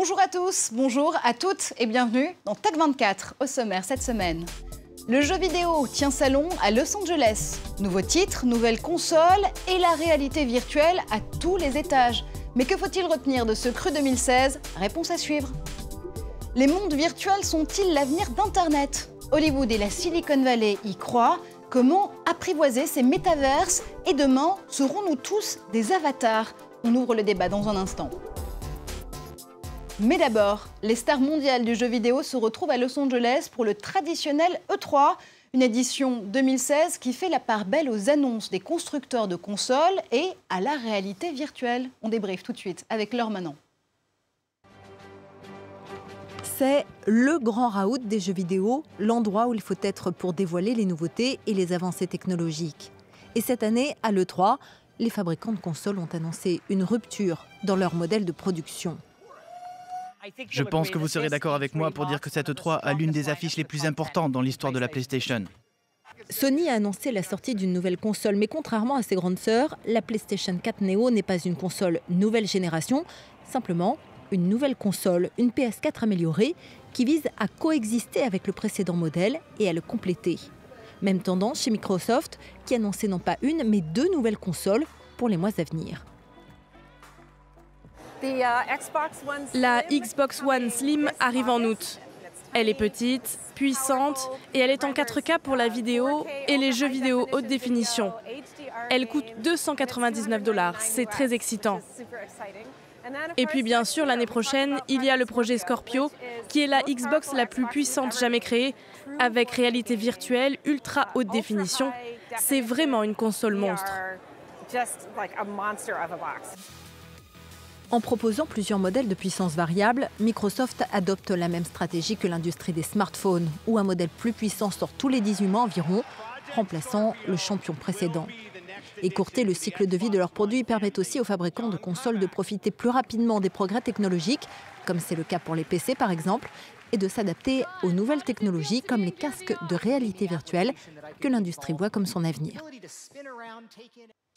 Bonjour à tous, bonjour à toutes et bienvenue dans Tech24, au sommaire cette semaine. Le jeu vidéo tient salon à Los Angeles. Nouveaux titres, nouvelles consoles et la réalité virtuelle à tous les étages. Mais que faut-il retenir de ce cru 2016? Réponse à suivre. Les mondes virtuels sont-ils l'avenir d'Internet? Hollywood et la Silicon Valley y croient. Comment apprivoiser ces métaverses? Et demain, serons-nous tous des avatars? On ouvre le débat dans un instant. Mais d'abord, les stars mondiales du jeu vidéo se retrouvent à Los Angeles pour le traditionnel E3, une édition 2016 qui fait la part belle aux annonces des constructeurs de consoles et à la réalité virtuelle. On débriefe tout de suite avec Laure Manant. C'est le grand raout des jeux vidéo, l'endroit où il faut être pour dévoiler les nouveautés et les avancées technologiques. Et cette année, à l'E3, les fabricants de consoles ont annoncé une rupture dans leur modèle de production. Je pense que vous serez d'accord avec moi pour dire que cette E3 a l'une des affiches les plus importantes dans l'histoire de la PlayStation. Sony a annoncé la sortie d'une nouvelle console, mais contrairement à ses grandes sœurs, la PlayStation 4 Neo n'est pas une console nouvelle génération, simplement une nouvelle console, une PS4 améliorée, qui vise à coexister avec le précédent modèle et à le compléter. Même tendance chez Microsoft, qui annonçait non pas une, mais 2 nouvelles consoles pour les mois à venir. La Xbox One Slim arrive en août. Elle est petite, puissante et elle est en 4K pour la vidéo et les jeux vidéo haute définition. Elle coûte 299 $, c'est très excitant. Et puis bien sûr, l'année prochaine, il y a le projet Scorpio, qui est la Xbox la plus puissante jamais créée, avec réalité virtuelle, ultra haute définition. C'est vraiment une console monstre. En proposant plusieurs modèles de puissance variable, Microsoft adopte la même stratégie que l'industrie des smartphones, où un modèle plus puissant sort tous les 18 mois environ, remplaçant le champion précédent. Écourter le cycle de vie de leurs produits permet aussi aux fabricants de consoles de profiter plus rapidement des progrès technologiques, comme c'est le cas pour les PC par exemple, et de s'adapter aux nouvelles technologies comme les casques de réalité virtuelle que l'industrie voit comme son avenir.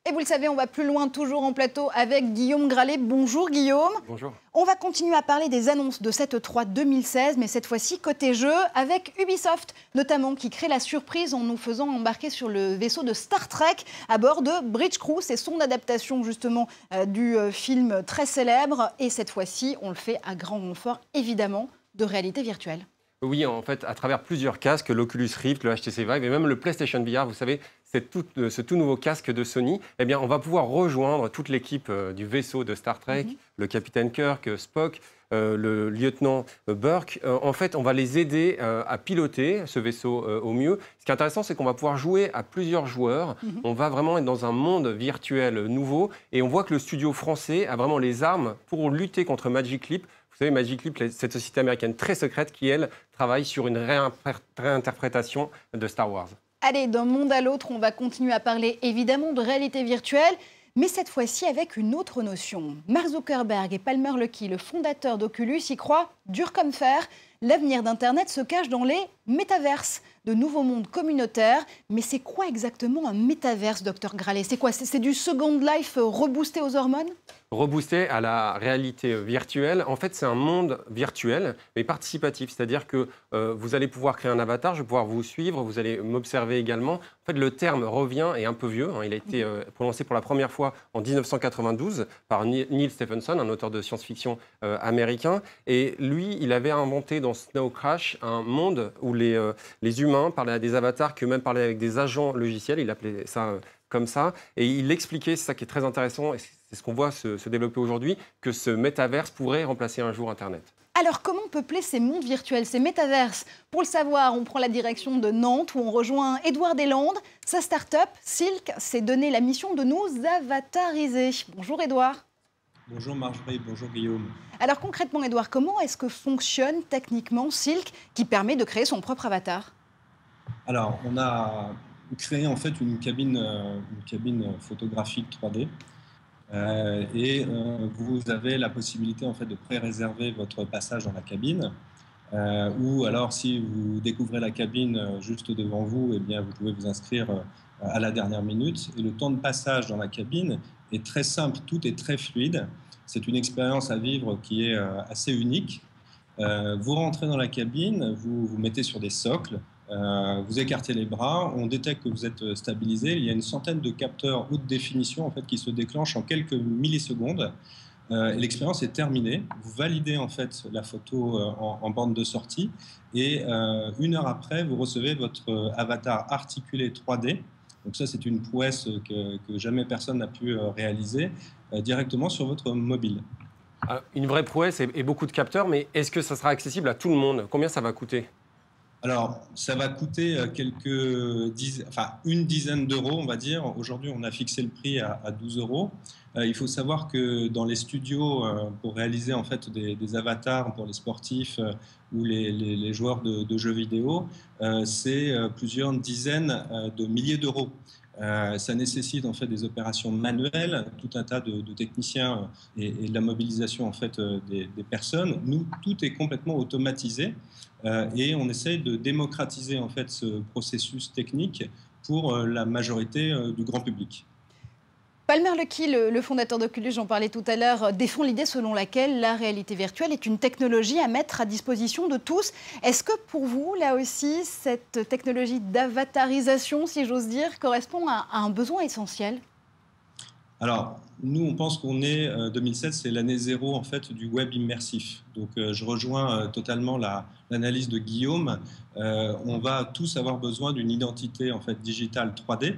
Et vous le savez, on va plus loin, toujours en plateau avec Guillaume Gralet. Bonjour Guillaume. Bonjour. On va continuer à parler des annonces de cette E3 2016, mais cette fois-ci côté jeu, avec Ubisoft, notamment, qui crée la surprise en nous faisant embarquer sur le vaisseau de Star Trek à bord de Bridge Crew. C'est son adaptation justement du film très célèbre. Et cette fois-ci, on le fait à grand renfort, évidemment, de réalité virtuelle. Oui, en fait, à travers plusieurs casques, l'Oculus Rift, le HTC Vive et même le PlayStation VR, vous savez, ce tout nouveau casque de Sony, eh bien, on va pouvoir rejoindre toute l'équipe du vaisseau de Star Trek, le capitaine Kirk, Spock, le lieutenant Burke. En fait, on va les aider à piloter ce vaisseau au mieux. Ce qui est intéressant, c'est qu'on va pouvoir jouer à plusieurs joueurs. On va vraiment être dans un monde virtuel nouveau et on voit que le studio français a vraiment les armes pour lutter contre Magic Leap. Vous savez, Magic Leap, cette société américaine très secrète qui, elle, travaille sur une réinterprétation de Star Wars. Allez, d'un monde à l'autre, on va continuer à parler évidemment de réalité virtuelle, mais cette fois-ci avec une autre notion. Mark Zuckerberg et Palmer Luckey, le fondateur d'Oculus, y croient dur comme fer. L'avenir d'Internet se cache dans les métaverses, de nouveaux mondes communautaires. Mais c'est quoi exactement un métaverse, Dr Gralet? C'est quoi? C'est du Second Life reboosté aux hormones? Reboosté à la réalité virtuelle. En fait, c'est un monde virtuel, mais participatif. C'est-à-dire que vous allez pouvoir créer un avatar, je vais pouvoir vous suivre, vous allez m'observer également. En fait, le terme revient, est un peu vieux. Il a été prononcé pour la première fois en 1992 par Neil Stephenson, un auteur de science-fiction américain. Et lui, il avait inventé dans Snow Crash un monde où les humains parlaient à des avatars, que même parlaient avec des agents logiciels. Il appelait ça comme ça. Et il expliquait, c'est ça qui est très intéressant, et c'est ce qu'on voit se développer aujourd'hui, que ce métaverse pourrait remplacer un jour Internet. Alors, comment peupler ces mondes virtuels, ces métaverses? Pour le savoir, on prend la direction de Nantes où on rejoint Édouard Deslandes. Sa start-up, Silk, s'est donné la mission de nous avatariser. Bonjour Édouard. Bonjour Marjorie, bonjour Guillaume. Alors concrètement Édouard, comment est-ce que fonctionne techniquement Silk qui permet de créer son propre avatar? Alors, on a créé en fait une cabine photographique 3D. Vous avez la possibilité en fait de pré-réserver votre passage dans la cabine, ou alors si vous découvrez la cabine juste devant vous, eh bien vous pouvez vous inscrire à la dernière minute. Et le temps de passage dans la cabine est très simple, tout est très fluide. C'est une expérience à vivre qui est assez unique. Vous rentrez dans la cabine, vous vous mettez sur des socles, vous écartez les bras, on détecte que vous êtes stabilisé. Il y a une centaine de capteurs haute définition en fait, qui se déclenchent en quelques millisecondes. Et l'expérience est terminée. Vous validez en fait la photo en bande de sortie et 1 heure après, vous recevez votre avatar articulé 3D. Donc ça, c'est une prouesse que jamais personne n'a pu réaliser directement sur votre mobile. Une vraie prouesse et beaucoup de capteurs, mais est-ce que ça sera accessible à tout le monde? Combien ça va coûter? Alors, ça va coûter une dizaine d'euros, on va dire. Aujourd'hui, on a fixé le prix à 12 euros. Il faut savoir que dans les studios, pour réaliser en fait des avatars pour les sportifs ou les joueurs de jeux vidéo, c'est plusieurs dizaines de milliers d'euros. Ça nécessite en fait des opérations manuelles, tout un tas de techniciens et de la mobilisation en fait des personnes. Nous, tout est complètement automatisé et on essaye de démocratiser en fait ce processus technique pour la majorité du grand public. Palmer Luckey, le fondateur d'Oculus, j'en parlais tout à l'heure, défend l'idée selon laquelle la réalité virtuelle est une technologie à mettre à disposition de tous. Est-ce que pour vous, là aussi, cette technologie d'avatarisation, si j'ose dire, correspond à un besoin essentiel? Alors, nous, on pense qu'on est 2007, c'est l'année zéro en fait du web immersif. Donc, je rejoins totalement l'analyse de Guillaume. On va tous avoir besoin d'une identité en fait digitale 3D.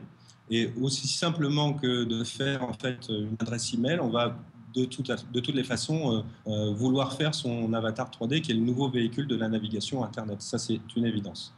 Et aussi simplement que de faire en fait une adresse email, on va de toutes les façons vouloir faire son avatar 3D, qui est le nouveau véhicule de la navigation Internet. Ça, c'est une évidence.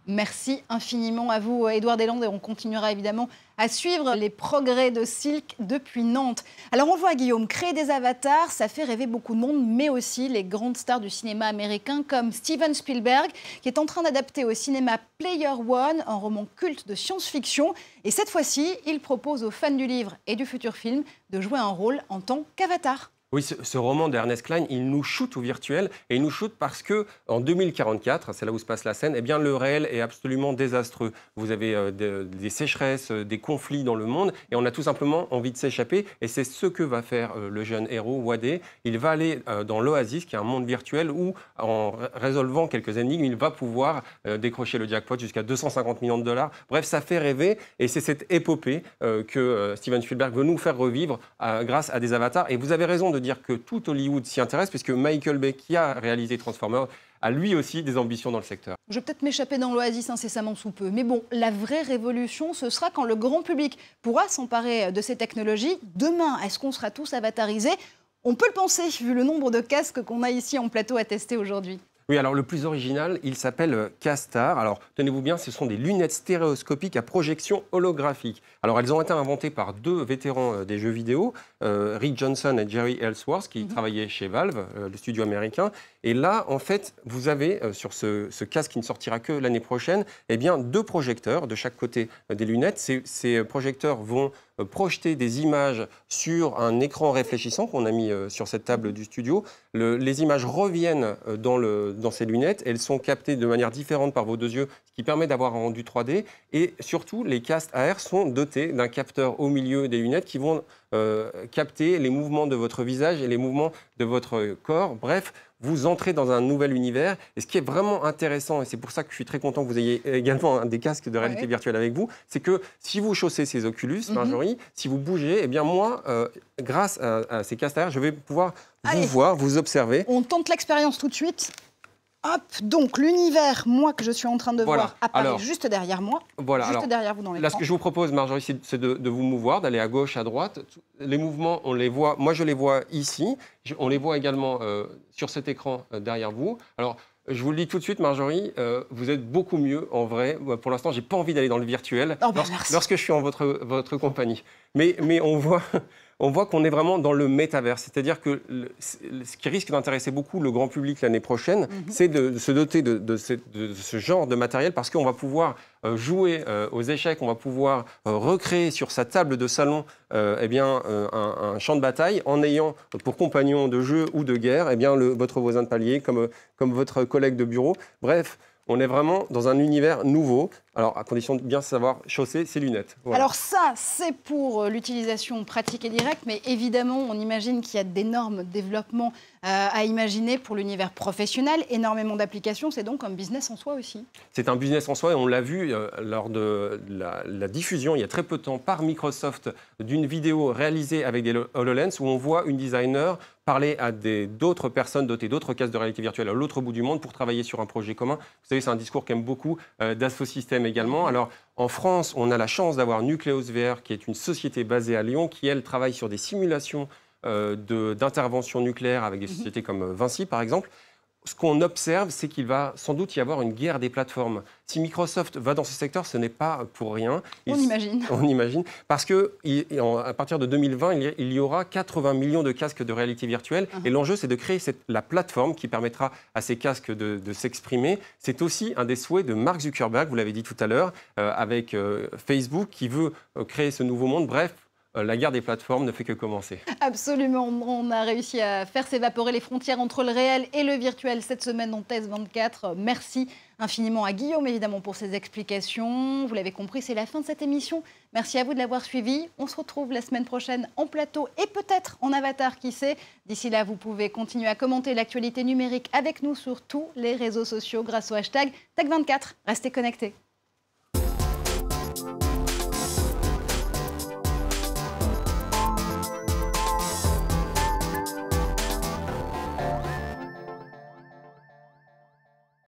Merci infiniment à vous, Édouard Deslandes, et on continuera évidemment à suivre les progrès de Silk depuis Nantes. Alors on le voit, Guillaume, créer des avatars, ça fait rêver beaucoup de monde, mais aussi les grandes stars du cinéma américain comme Steven Spielberg, qui est en train d'adapter au cinéma Player One, un roman culte de science-fiction. Et cette fois-ci, il propose aux fans du livre et du futur film de jouer un rôle en tant qu'avatar. Oui, ce roman d'Ernest Cline, il nous shoot au virtuel, et il nous shoot parce que en 2044, c'est là où se passe la scène, eh bien le réel est absolument désastreux. Vous avez des sécheresses, des conflits dans le monde, et on a tout simplement envie de s'échapper, et c'est ce que va faire le jeune héros Wadé. Il va aller dans l'Oasis, qui est un monde virtuel où, en résolvant quelques énigmes, il va pouvoir décrocher le jackpot jusqu'à 250 millions de dollars. Bref, ça fait rêver, et c'est cette épopée que Steven Spielberg veut nous faire revivre grâce à des avatars. Et vous avez raison de dire que tout Hollywood s'y intéresse, puisque Michael Bay, qui a réalisé Transformers, a lui aussi des ambitions dans le secteur. Je vais peut-être m'échapper dans l'Oasis incessamment sous peu, mais bon, la vraie révolution, ce sera quand le grand public pourra s'emparer de ces technologies. Demain, est-ce qu'on sera tous avatarisés? On peut le penser, vu le nombre de casques qu'on a ici en plateau à tester aujourd'hui. Oui, alors le plus original, il s'appelle Castar. Alors, tenez-vous bien, ce sont des lunettes stéréoscopiques à projection holographique. Alors, elles ont été inventées par deux vétérans des jeux vidéo, Rick Johnson et Jerry Ellsworth, qui travaillaient chez Valve, le studio américain. Et là, en fait, vous avez, sur ce casque qui ne sortira que l'année prochaine, eh bien, deux projecteurs de chaque côté des lunettes. Ces projecteurs vont projeter des images sur un écran réfléchissant qu'on a mis sur cette table du studio. Les images reviennent dans ces lunettes. Elles sont captées de manière différente par vos deux yeux, ce qui permet d'avoir un rendu 3D. Et surtout, les casques AR sont dotés d'un capteur au milieu des lunettes qui vont capter les mouvements de votre visage et les mouvements de votre corps. Bref, vous entrez dans un nouvel univers. Et ce qui est vraiment intéressant, et c'est pour ça que je suis très content que vous ayez également des casques de réalité virtuelle avec vous, c'est que si vous chaussez ces Oculus, Marjorie, si vous bougez, eh bien moi, grâce à ces casques AR, je vais pouvoir vous voir, vous observer. On tente l'expérience tout de suite. Hop, donc l'univers, moi, que je suis en train de voir, apparaît juste derrière moi, juste derrière vous dans l'écran. Là, ce que je vous propose, Marjorie, c'est de vous mouvoir, d'aller à gauche, à droite. Les mouvements, on les voit, moi je les vois ici, on les voit également sur cet écran derrière vous. Alors, je vous le dis tout de suite, Marjorie, vous êtes beaucoup mieux en vrai. Pour l'instant, je n'ai pas envie d'aller dans le virtuel lorsque je suis en votre compagnie. Mais on voit... On voit qu'on est vraiment dans le métavers, c'est-à-dire que ce qui risque d'intéresser beaucoup le grand public l'année prochaine, c'est de se doter de ce genre de matériel, parce qu'on va pouvoir jouer aux échecs, on va pouvoir recréer sur sa table de salon un champ de bataille en ayant pour compagnon de jeu ou de guerre votre voisin de palier comme votre collègue de bureau. Bref, on est vraiment dans un univers nouveau Alors, à condition de bien savoir chausser ses lunettes. Voilà. Alors ça, c'est pour l'utilisation pratique et directe, mais évidemment, on imagine qu'il y a d'énormes développements à imaginer pour l'univers professionnel, énormément d'applications, c'est donc un business en soi aussi. C'est un business en soi et on l'a vu lors de la diffusion il y a très peu de temps par Microsoft d'une vidéo réalisée avec des HoloLens où on voit une designer parler à d'autres personnes dotées d'autres casques de réalité virtuelle à l'autre bout du monde pour travailler sur un projet commun. Vous savez, c'est un discours qu'aime beaucoup Dassault Systèmes également. Alors, en France, on a la chance d'avoir Nucleus VR, qui est une société basée à Lyon, qui, elle, travaille sur des simulations d'intervention nucléaire avec des sociétés comme Vinci, par exemple. Ce qu'on observe, c'est qu'il va sans doute y avoir une guerre des plateformes. Si Microsoft va dans ce secteur, ce n'est pas pour rien. On imagine. On imagine. Parce qu'à partir de 2020, il y aura 80 millions de casques de réalité virtuelle. Et l'enjeu, c'est de créer la plateforme qui permettra à ces casques de s'exprimer. C'est aussi un des souhaits de Mark Zuckerberg, vous l'avez dit tout à l'heure, avec Facebook, qui veut créer ce nouveau monde. Bref, la guerre des plateformes ne fait que commencer. Absolument, on a réussi à faire s'évaporer les frontières entre le réel et le virtuel cette semaine dans Test 24. Merci infiniment à Guillaume, évidemment, pour ses explications. Vous l'avez compris, c'est la fin de cette émission. Merci à vous de l'avoir suivi. On se retrouve la semaine prochaine en plateau et peut-être en avatar, qui sait. D'ici là, vous pouvez continuer à commenter l'actualité numérique avec nous sur tous les réseaux sociaux grâce au hashtag Tech24. Restez connectés.